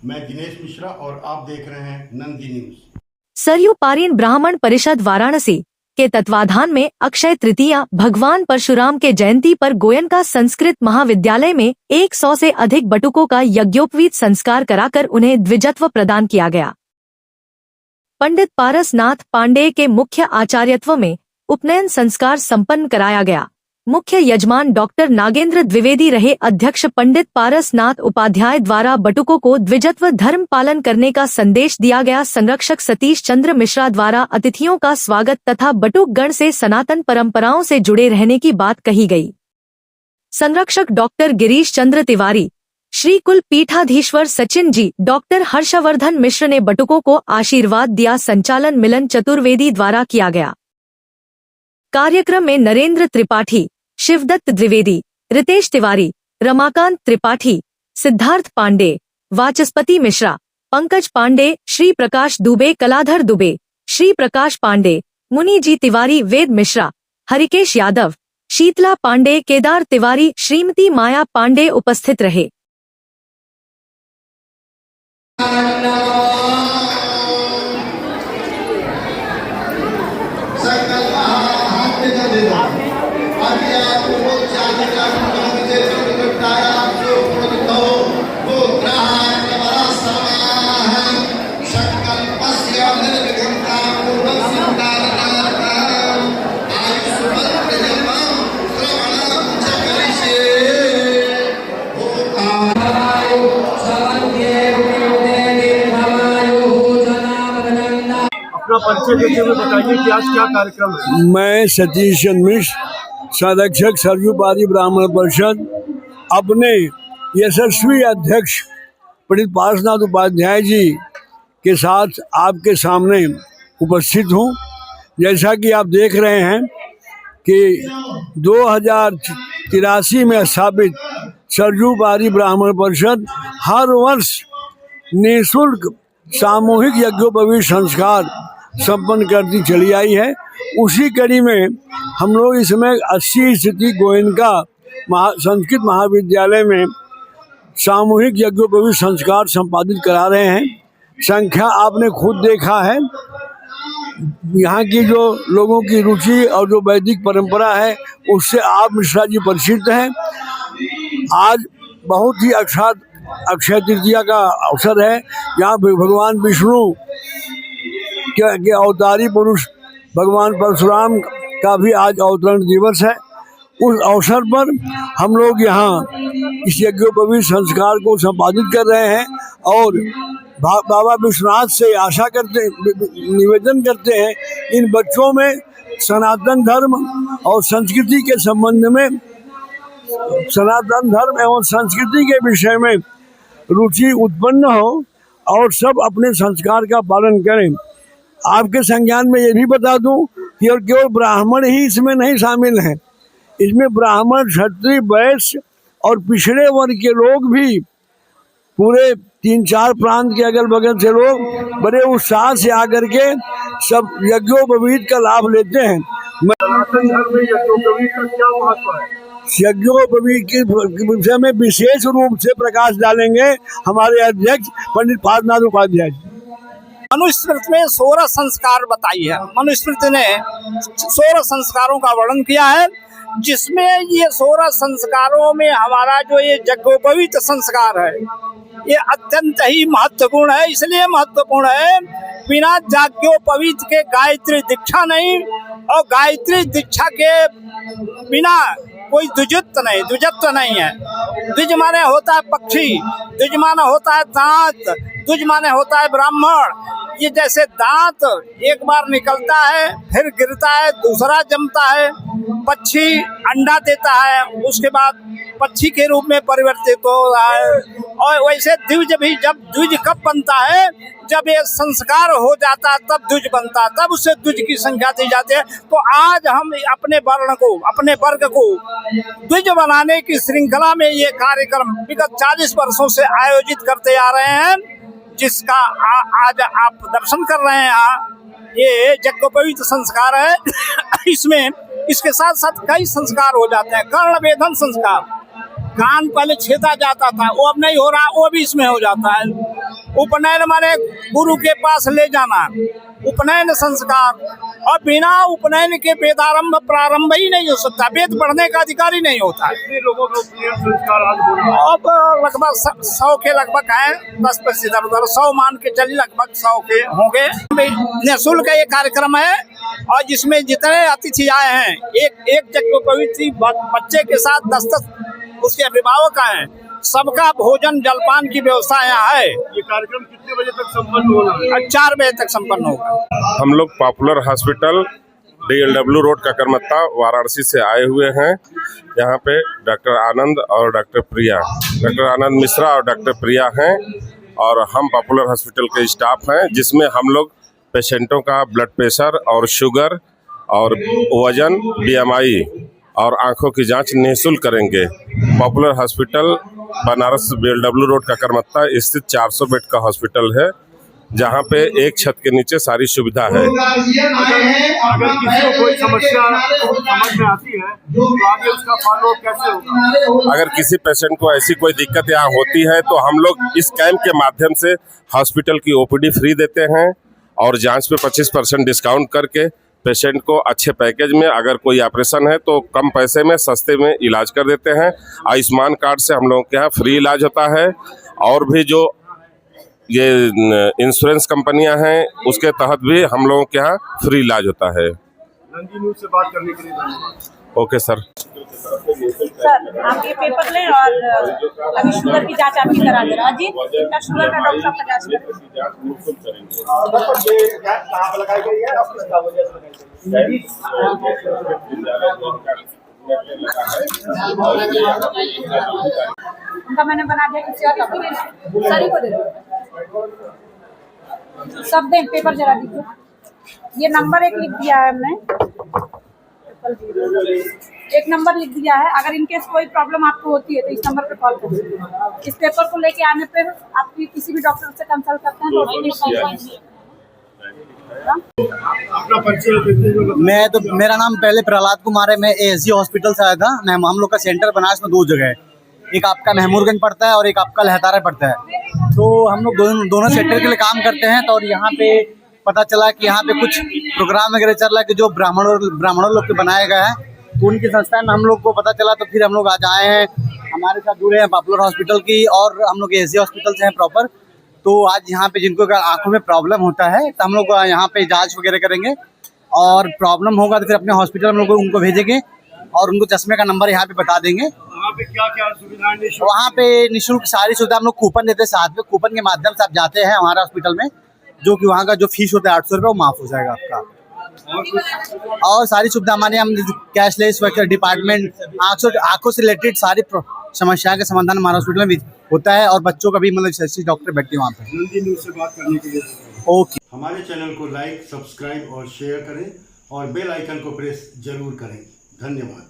मैं दिनेश मिश्रा और आप देख रहे हैं नंदी न्यूज। सरयू पारीन ब्राह्मण परिषद वाराणसी के तत्वाधान में अक्षय तृतीया भगवान परशुराम के जयंती पर गोयनका संस्कृत महाविद्यालय में 100 से अधिक बटुकों का यज्ञोपवीत संस्कार कराकर उन्हें द्विजत्व प्रदान किया गया। पंडित पारसनाथ पांडेय के मुख्य आचार्यत्व में उपनयन संस्कार संपन्न कराया गया। मुख्य यजमान डॉक्टर नागेंद्र द्विवेदी रहे। अध्यक्ष पंडित पारसनाथ उपाध्याय द्वारा बटुकों को द्विजत्व धर्म पालन करने का संदेश दिया गया। संरक्षक सतीश चंद्र मिश्रा द्वारा अतिथियों का स्वागत तथा बटुक गण से सनातन परंपराओं से जुड़े रहने की बात कही गई। संरक्षक डॉक्टर गिरीश चंद्र तिवारी, श्री कुल पीठाधीश्वर सचिन जी, डॉक्टर हर्षवर्धन मिश्र ने बटुकों को आशीर्वाद दिया। संचालन मिलन चतुर्वेदी द्वारा किया गया। कार्यक्रम में नरेंद्र त्रिपाठी, शिवदत्त द्विवेदी, रितेश तिवारी, रमाकांत त्रिपाठी, सिद्धार्थ पांडे, वाचस्पति मिश्रा, पंकज पांडे, श्री प्रकाश दुबे, कलाधर दुबे, श्री प्रकाश पांडे, मुनि जी तिवारी, वेद मिश्रा, हरिकेश यादव, शीतला पांडे, केदार तिवारी, श्रीमती माया पांडे उपस्थित रहे। अपना परिचय देते हुए बताइए कि आज क्या कार्यक्रम है। मैं सतीश चंद्र मिश्र, संरक्षक सरयू पारी ब्राह्मण परिषद, अपने यशस्वी अध्यक्ष पंडित पारसनाथ उपाध्याय जी के साथ आपके सामने उपस्थित हूँ। जैसा कि आप देख रहे हैं कि 2083 में स्थापित सरयू पारी ब्राह्मण परिषद हर वर्ष निःशुल्क सामूहिक यज्ञोपवीत संस्कार संपन्न करती चली आई है। उसी कड़ी में हम लोग इस समय 80 स्थिति गोयनका संस्कृत महाविद्यालय में सामूहिक यज्ञोपवीत संस्कार संपादित करा रहे हैं। संख्या आपने खुद देखा है। यहाँ की जो लोगों की रुचि और जो वैदिक परंपरा है उससे आप मिश्रा जी परिचित हैं। आज बहुत ही अक्षय तृतीया का अवसर है, जहाँ भगवान विष्णु के अवतारी पुरुष भगवान परशुराम का भी आज अवतरण दिवस है। उस अवसर पर हम लोग यहाँ इस यज्ञोपवीत संस्कार को संपादित कर रहे हैं और बाबा विश्वनाथ से आशा करते, निवेदन करते हैं इन बच्चों में सनातन धर्म और संस्कृति के संबंध में, सनातन धर्म एवं संस्कृति के विषय में रुचि उत्पन्न हो और सब अपने संस्कार का पालन करें। आपके संज्ञान में ये भी बता दूं कि और केवल ब्राह्मण ही इसमें नहीं शामिल हैं। इसमें ब्राह्मण, क्षत्रिय, वैश्य और पिछड़े वर्ग के लोग भी, पूरे 3-4 प्रांत के अगल बगल से लोग बड़े उत्साह से आकर के सब यज्ञोपवीत का लाभ लेते हैं। सनातन धर्म में यज्ञोपवीत का क्या महत्व है? यज्ञोपवीत के विषय में विशेष रूप से प्रकाश डालेंगे हमारे अध्यक्ष पंडित पारसनाथ उपाध्याय। मनुस्मृति में 16 संस्कार बताई है। मनुस्मृति ने 16 संस्कारों का वर्णन किया है, जिसमें ये 16 संस्कारों में हमारा जो ये यज्ञोपवीत संस्कार है ये अत्यंत ही महत्वपूर्ण है। इसलिए महत्वपूर्ण है, बिना यज्ञोपवीत के गायत्री दीक्षा नहीं, और गायत्री दीक्षा के बिना कोई द्विजत्व नहीं है। द्विज माने होता है पक्षी, द्विज माने होता है दांत, द्विज माने होता है ब्राह्मण। ये जैसे दांत एक बार निकलता है, फिर गिरता है, दूसरा जमता है, पक्षी अंडा देता है, उसके बाद पक्षी के रूप में परिवर्तित हो रहा है। और वैसे द्विज भी, जब द्विज कब बनता है, जब ये संस्कार हो जाता है तब द्विज बनता है, तब उससे द्विज की संख्या दी जाती है। तो आज हम अपने वर्ण को, अपने वर्ग को द्विज बनाने की श्रृंखला में ये कार्यक्रम विगत 40 वर्षों से आयोजित करते आ रहे हैं, जिसका आज आप दर्शन कर रहे हैं। ये यज्ञोपवीत संस्कार है। इसमें इसके साथ साथ कई संस्कार हो जाते हैं। कर्ण वेधन संस्कार, कान पहले छेदा जाता था, वो अब नहीं हो रहा, वो भी इसमें हो जाता है। उपनयन माने गुरु के पास ले जाना, उपनयन संस्कार, और बिना उपनयन के वेदारंभ प्रारंभ ही नहीं हो सकता, वेद पढ़ने का अधिकार ही नहीं होता। कितने लोगों को उपनयन संस्कार आज हो रहा है? अब लगभग 100 के लगभग है, 10% इधर उधर, 100 मान के चलिए, लगभग 100 के होंगे। निःशुल्क ये कार्यक्रम है, और जिसमें जितने अतिथि आए हैं, एक यज्ञोपवीत बच्चे के साथ 10 उसके अभिभावक आए, सबका भोजन जलपान की व्यवस्था यहाँ है। ये कार्यक्रम कितने बजे तक संपन्न होना है? 4 बजे तक संपन्न होगा। हम लोग popular hospital DLW road Kakarmatta Varanasi से आए हुए हैं। यहाँ पे डॉक्टर आनंद और डॉक्टर प्रिया, डॉक्टर आनंद मिश्रा और डॉक्टर प्रिया हैं, और हम पॉपुलर हॉस्पिटल के स्टाफ हैं, जिसमें हम लोग पेशेंटों का ब्लड प्रेशर और शुगर और वजन, BMI और आंखों की जांच निःशुल्क करेंगे। Popular hospital Banaras DLW road Kakarmatta स्थित 400 बेड का हॉस्पिटल है, जहां पे एक छत के नीचे सारी सुविधा है। अगर किसी को कोई समस्या समझ में आती है तो आगे उसका फॉलोअप कैसे होगा? अगर किसी पेशेंट को ऐसी कोई दिक्कत यहाँ होती है तो हम लोग इस कैंप के माध्यम से हॉस्पिटल की OPD फ्री देते हैं, और जांच पे 25% डिस्काउंट करके पेशेंट को अच्छे पैकेज में, अगर कोई ऑपरेशन है तो कम पैसे में सस्ते में इलाज कर देते हैं। आयुष्मान कार्ड से हम लोगों के यहाँ फ्री इलाज होता है, और भी जो ये इंश्योरेंस कंपनियां हैं उसके तहत भी हम लोगों के यहाँ फ्री इलाज होता है। नंदी न्यूज़ से बात करने के लिए धन्यवाद। Okay sir. सर आप ये पेपर लें, और अभी शुगर की जांच आपकी करा दे रहा है। जी इनका शुगर का डॉक्टर साहब का जांच उनका मैंने बना दिया, किसी और का सर ही को दे दो, सब दें पेपर जरा दीजिए। ये नंबर 1 लिख दिया है हमने, 1 नंबर लिख दिया है। अगर इनकेस कोई प्रॉब्लम आपको होती है तो इस नंबर पे कॉल करिए। इस पेपर को लेके आने पर आपकी किसी भी डॉक्टर से कंसल्ट करते हैं तो अपना परिचय देते हुए मेरा नाम पहले प्रहलाद कुमार है। मैं ASG हॉस्पिटल से आया था। हम लोग का सेंटर बना है, इसमें 2 जगह है, एक आपका महमूदगंज पड़ता है और एक आपका लहतारा पड़ता है। तो हम लोग दोनों सेक्टर के लिए काम करते हैं। तो और यहाँ पे पता चला कि यहाँ पे कुछ प्रोग्राम वगैरह चल रहा है कि जो ब्राह्मणों लोग के बनाया गया है, तो उनकी संस्था में हम लोग को पता चला, तो फिर हम लोग आज आए हैं, हमारे साथ जुड़े हैं पॉपुलर हॉस्पिटल की, और हम लोग ASG हॉस्पिटल से हैं प्रॉपर। तो आज यहाँ पे जिनको आंखों में प्रॉब्लम होता है तो हम लोग यहाँ पे जांच वगैरह करेंगे, और प्रॉब्लम होगा तो फिर अपने हॉस्पिटल हम लोग उनको भेजेंगे, और उनको चश्मे का नंबर यहाँ पे बता देंगे। वहाँ पे क्या क्या सुविधाएं निःशुल्क? वहाँ पे निःशुल्क सारी सुविधा, हम लोग कूपन देते हैं साथ में, कूपन के माध्यम से आप जाते हैं हमारे हॉस्पिटल में, जो कि वहाँ का जो फीस होता है 800 रुपये, वो माफ हो जाएगा आपका। और सारी सुविधा हमारे हम कैशलेस डिपार्टमेंट, आंखों से रिलेटेड सारी समस्याओं के समाधान हमारे हॉस्पिटल में होता है, और बच्चों का भी मतलब डॉक्टर बैठते हैं वहाँ पे। नंदी न्यूज़ से बात करने के लिए ओके। हमारे चैनल को लाइक, सब्सक्राइब और शेयर करें, और बेल आइकन को प्रेस जरूर करें। धन्यवाद।